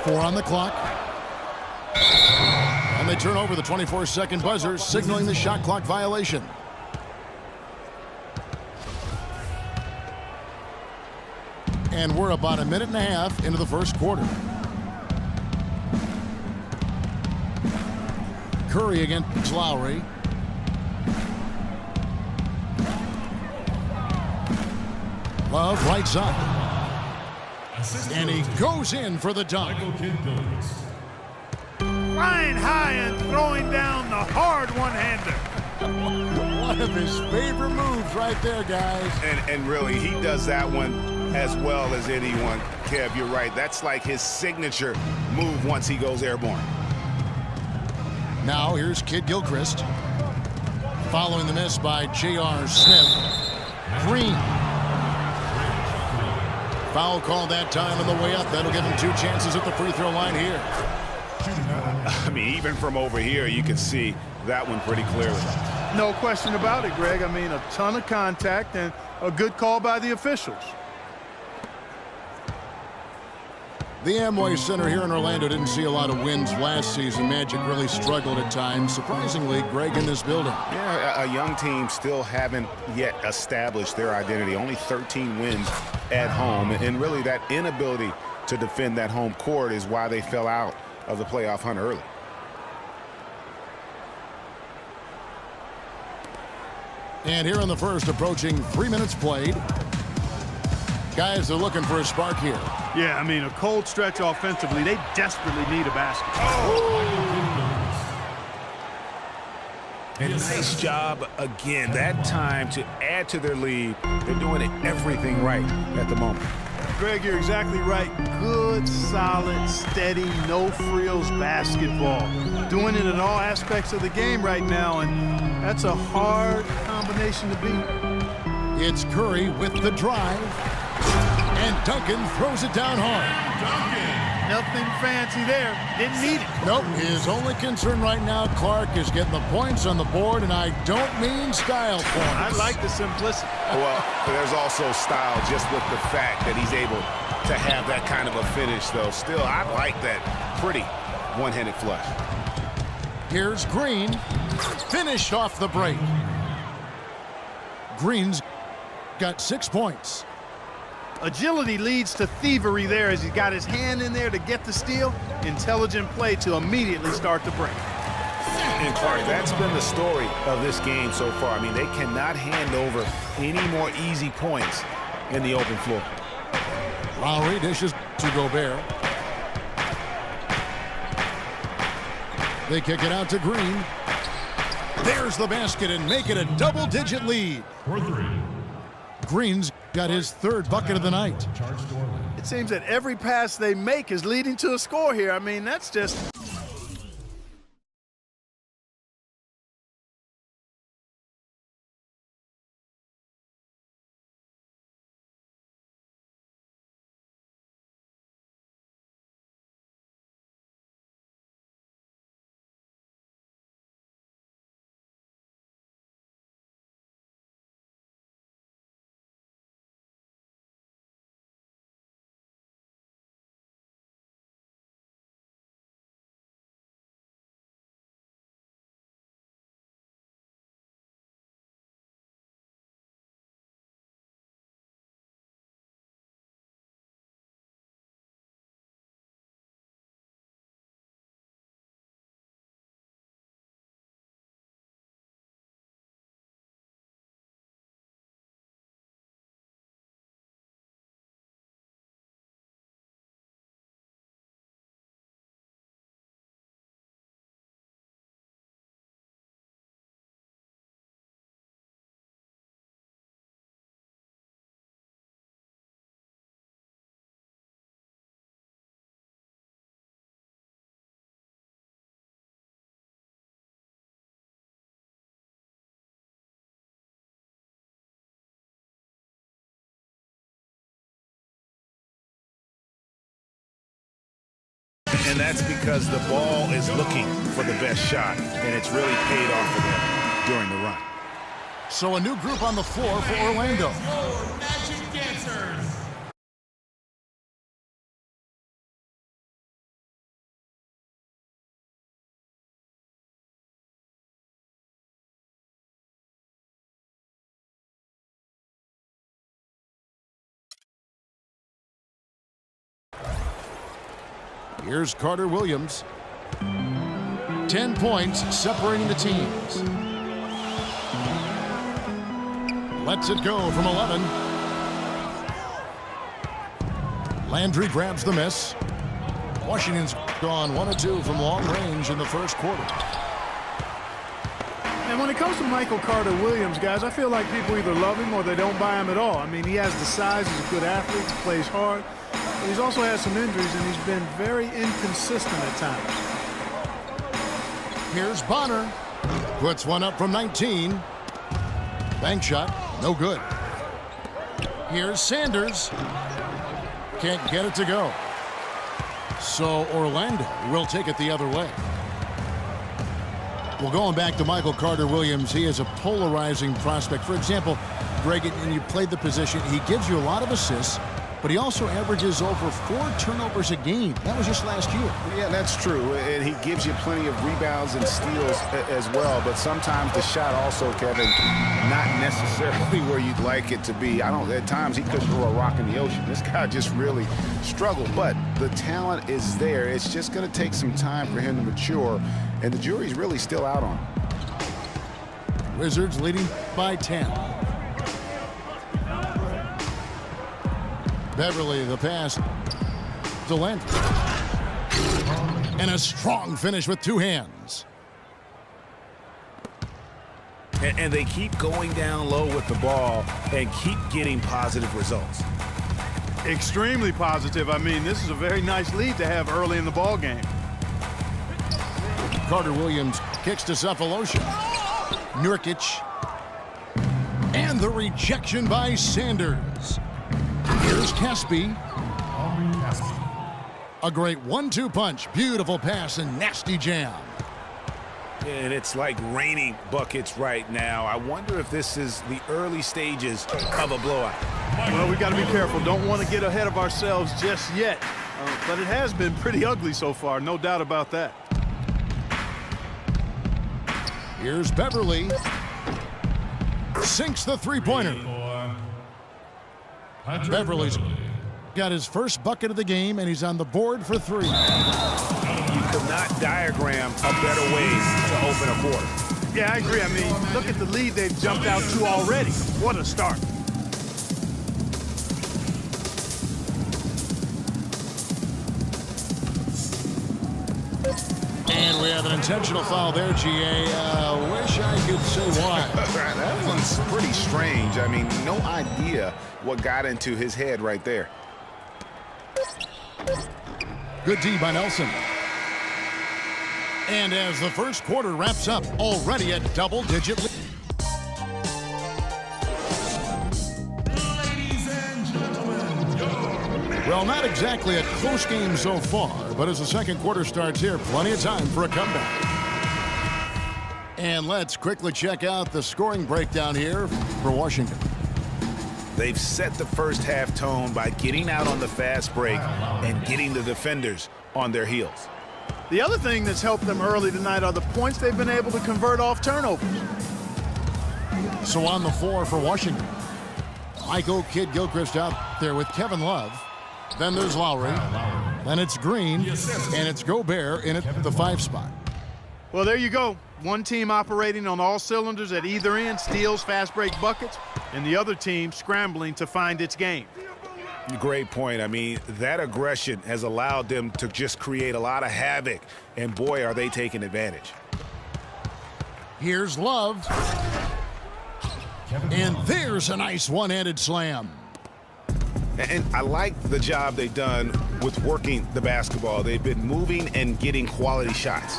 4 on the clock. And they turn over the 24-second buzzer, signaling the shot clock violation. And we're about a minute and a half into the first quarter. Curry against Lowry. Love right side. And he goes in for the dunk. Flying high and throwing down the hard one-hander. One of his favorite moves right there, guys. And really, he does that one as well as anyone. Kev, you're right. That's like his signature move once he goes airborne. Now here's Kid Gilchrist. Following the miss by J.R. Smith. Green. Foul called that time on the way up. That'll give him 2 chances at the free throw line here. I mean, even from over here, you can see that one pretty clearly. No question about it, Greg. I mean, a ton of contact and a good call by the officials. The Amway Center here in Orlando didn't see a lot of wins last season. Magic really struggled at times. Surprisingly, Greg, in this building. Yeah, a young team still haven't yet established their identity. Only 13 wins at home. And really, that inability to defend that home court is why they fell out of the playoff hunt early. And here in the first, approaching 3 minutes played. Guys, they're looking for a spark here. Yeah, I mean, a cold stretch offensively. They desperately need a basket. And nice job again. That time to add to their lead. They're doing everything right at the moment. Greg, you're exactly right. Good, solid, steady, no-frills basketball. Doing it in all aspects of the game right now, and that's a hard combination to beat. It's Curry with the drive. And Duncan throws it down hard. Duncan! Nothing fancy there. Didn't need it. Nope. His only concern right now, Clark, is getting the points on the board, and I don't mean style points. I like the simplicity. Well, there's also style just with the fact that he's able to have that kind of a finish, though. Still, I like that pretty one-handed flush. Here's Green. Finished off the break. Green's got 6 points. Agility leads to thievery there as he's got his hand in there to get the steal. Intelligent play to immediately start the break. And Clark, that's been the story of this game so far. I mean, they cannot hand over any more easy points in the open floor. Lowry dishes to Gobert. They kick it out to Green. There's the basket and make it a double-digit lead. 4-3. Green's got his 3rd bucket of the night. It seems that every pass they make is leading to a score here. I mean, that's just And that's because the ball is looking for the best shot, and it's really paid off for them during the run. So a new group on the floor for Orlando. Magic Dancers. Here's Carter Williams. 10 points separating the teams. Lets it go from 11. Landry grabs the miss. Washington's gone 1 of 2 from long range in the first quarter. And when it comes to Michael Carter Williams, guys, I feel like people either love him or they don't buy him at all. I mean, he has the size, he's a good athlete, he plays hard, but he's also had some injuries, and he's been very inconsistent at times. Here's Bonner. Puts one up from 19. Bank shot, no good. Here's Sanders. Can't get it to go. So Orlando will take it the other way. Well, going back to Michael Carter Williams, he is a polarizing prospect. For example, Greg, and you played the position, he gives you a lot of assists, but he also averages over 4 turnovers a game. That was just last year. Yeah, that's true. And he gives you plenty of rebounds and steals as well. But sometimes the shot also, Kevin, not necessarily where you'd like it to be. At times he could throw a rock in the ocean. This guy just really struggled. But the talent is there. It's just going to take some time for him to mature. And the jury's really still out on him. Wizards leading by 10. Beverly, the pass to Landry. And a strong finish with 2 hands. And they keep going down low with the ball and keep getting positive results. Extremely positive. I mean, this is a very nice lead to have early in the ball game. Carter Williams kicks to Cephalosha. Nurkic. And the rejection by Sanders. Here's Caspi. A great 1-2 punch. Beautiful pass and nasty jam. And it's like raining buckets right now. I wonder if this is the early stages of a blowout. Well, we got to be careful. Don't want to get ahead of ourselves just yet. But it has been pretty ugly so far, no doubt about that. Here's Beverly. Sinks the three-pointer. Beverly's got his first bucket of the game, and he's on the board for 3. You could not diagram a better way to open a quarter. Yeah, I agree. I mean, look at the lead they've jumped out to already. What a start. And we have an intentional foul there, GA. Wish I could say why. That one's pretty strange. I mean, no idea what got into his head right there. Good D by Nelson. And as the first quarter wraps up, already a double-digit lead. Well, not exactly a close game so far, but as the second quarter starts here, plenty of time for a comeback. And let's quickly check out the scoring breakdown here for Washington. They've set the first half tone by getting out on the fast break and getting the defenders on their heels. The other thing that's helped them early tonight are the points they've been able to convert off turnovers. So on the floor for Washington, Michael Kidd-Gilchrist out there with Kevin Love. Then there's Lowry. Then it's Green. And it's Gobert in at the 5 spot. Well, there you go. One team operating on all cylinders at either end, steals, fast break buckets, and the other team scrambling to find its game. Great point. I mean, that aggression has allowed them to just create a lot of havoc, and boy, are they taking advantage. Here's Love. And there's a nice one-handed slam. And I like the job they've done with working the basketball. They've been moving and getting quality shots.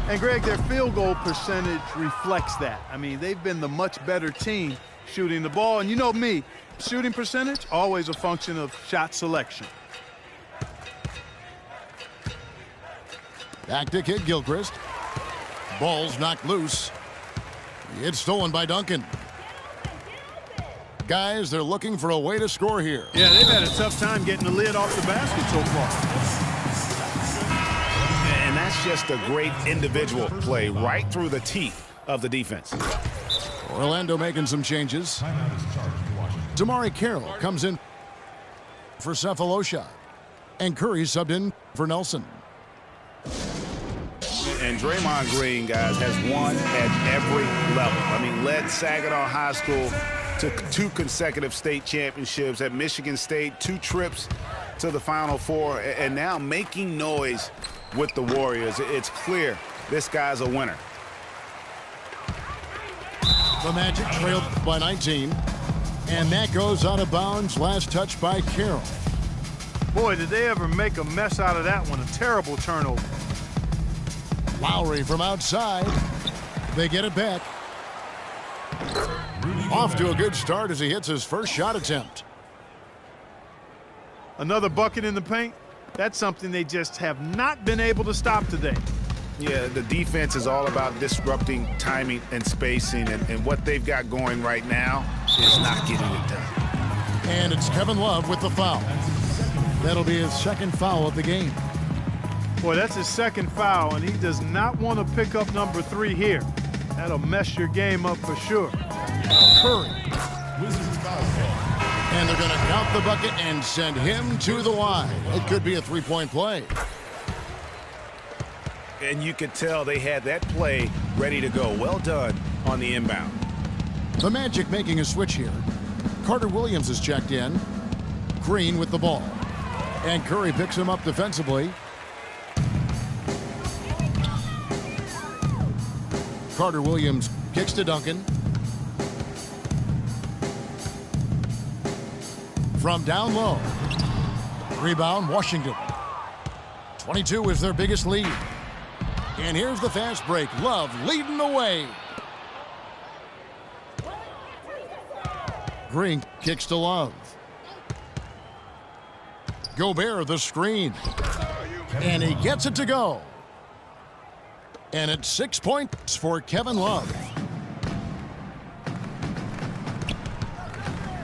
And, Greg, their field goal percentage reflects that. I mean, they've been the much better team shooting the ball. And you know me, shooting percentage, always a function of shot selection. Back to Kidd-Gilchrist. Ball's knocked loose. It's stolen by Duncan. Guys, they're looking for a way to score here. Yeah, they've had a tough time getting the lid off the basket so far. And that's just a great individual play right through the teeth of the defense. Orlando making some changes. Damari Carroll comes in for Cephalosha. And Curry subbed in for Nelson. And Draymond Green, guys, has won at every level. I mean, led Saginaw High School to 2 consecutive state championships. At Michigan State, 2 trips to the Final Four, and now making noise with the Warriors. It's clear this guy's a winner. The Magic trailed by 19, and that goes out of bounds. Last touch by Carroll. Boy, did they ever make a mess out of that one. A terrible turnover. Lowry from outside. They get it back. Off to a good start as he hits his first shot attempt. Another bucket in the paint. That's something they just have not been able to stop today. Yeah, the defense is all about disrupting timing and spacing, and what they've got going right now is not getting it done. And it's Kevin Love with the foul. That'll be his second foul of the game. Boy, that's his second foul, and he does not want to pick up number 3 here. That'll mess your game up for sure. Curry. And they're going to count the bucket and send him to the line. It could be a 3-point play. And you could tell they had that play ready to go. Well done on the inbound. The Magic making a switch here. Carter Williams is checked in. Green with the ball. And Curry picks him up defensively. Carter Williams kicks to Duncan. From down low. Rebound, Washington. 22 is their biggest lead. And here's the fast break. Love leading the way. Green kicks to Love. Gobert the screen. And he gets it to go. And it's 6 points for Kevin Love.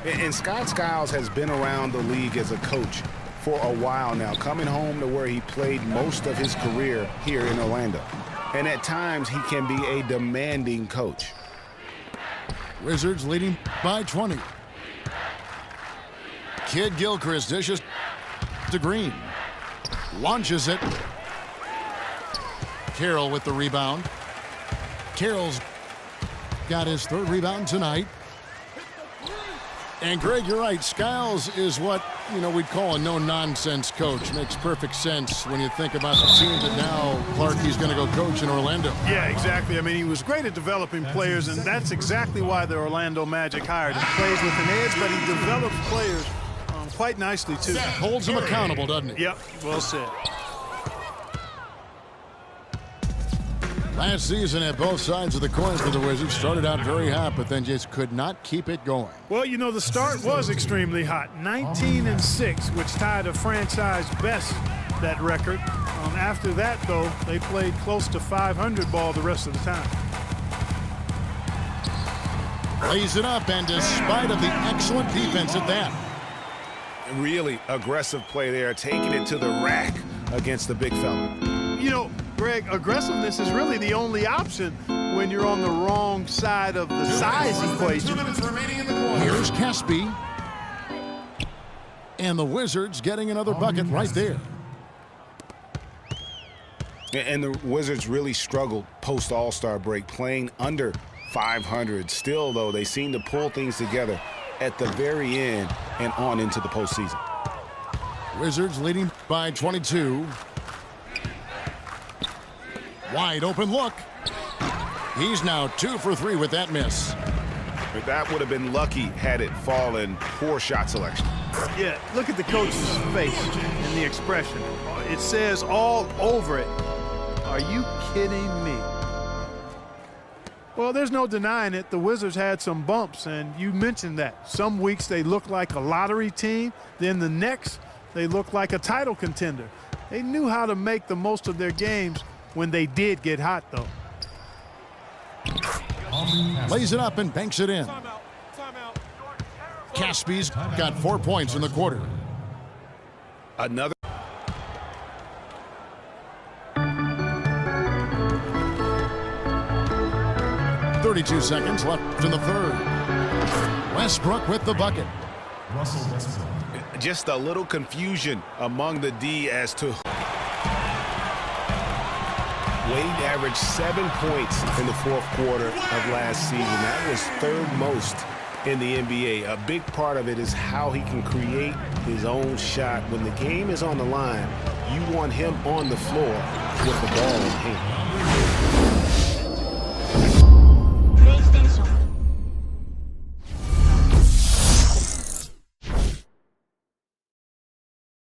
And Scott Skiles has been around the league as a coach for a while now, coming home to where he played most of his career here in Orlando. And at times, he can be a demanding coach. Wizards leading by 20. Kid Gilchrist dishes to Green. Launches it. Carroll with the rebound. Carroll's got his 3rd rebound tonight. And Greg, you're right. Skiles is what, we'd call a no-nonsense coach. Makes perfect sense when you think about the team that now Clarkie's going to go coach in Orlando. Yeah, exactly. I mean, he was great at developing players, and that's exactly why the Orlando Magic hired him. He plays with an edge, but he develops players quite nicely, too. Holds him accountable, doesn't he? Yep, well said. Last season at both sides of the coin for the Wizards started out very hot, but then just could not keep it going. Well, the start was extremely hot. 19-6, which tied a franchise best, that record. After that, though, they played close to 500 ball the rest of the time. Lays it up, and despite of the excellent defense at that. Really aggressive play there, taking it to the rack against the big fella. Greg, aggressiveness is really the only option when you're on the wrong side of the size equation. 2 minutes remaining in the quarter. Here's Caspi. And the Wizards getting another bucket right there. And the Wizards really struggled post-All-Star break, playing under 500. Still, though, they seem to pull things together at the very end and on into the postseason. Wizards leading by 22. Wide open look. He's now 2 for 3 with that miss. But that would have been lucky had it fallen. Poor shot selection. Yeah, look at the coach's face and the expression. It says all over it, "Are you kidding me?" Well, there's no denying it. The Wizards had some bumps, and you mentioned that. Some weeks they look like a lottery team. Then the next, they look like a title contender. They knew how to make the most of their games when they did get hot, though. Lays it up and banks it in. Caspi's got 4 points in the quarter. Another. .32 seconds left in the 3rd. Westbrook with the bucket. Russell Westbrook. Just a little confusion among the D as to Wade averaged 7 points in the fourth quarter of last season. That was third most in the NBA. A big part of it is how he can create his own shot. When the game is on the line, you want him on the floor with the ball in hand.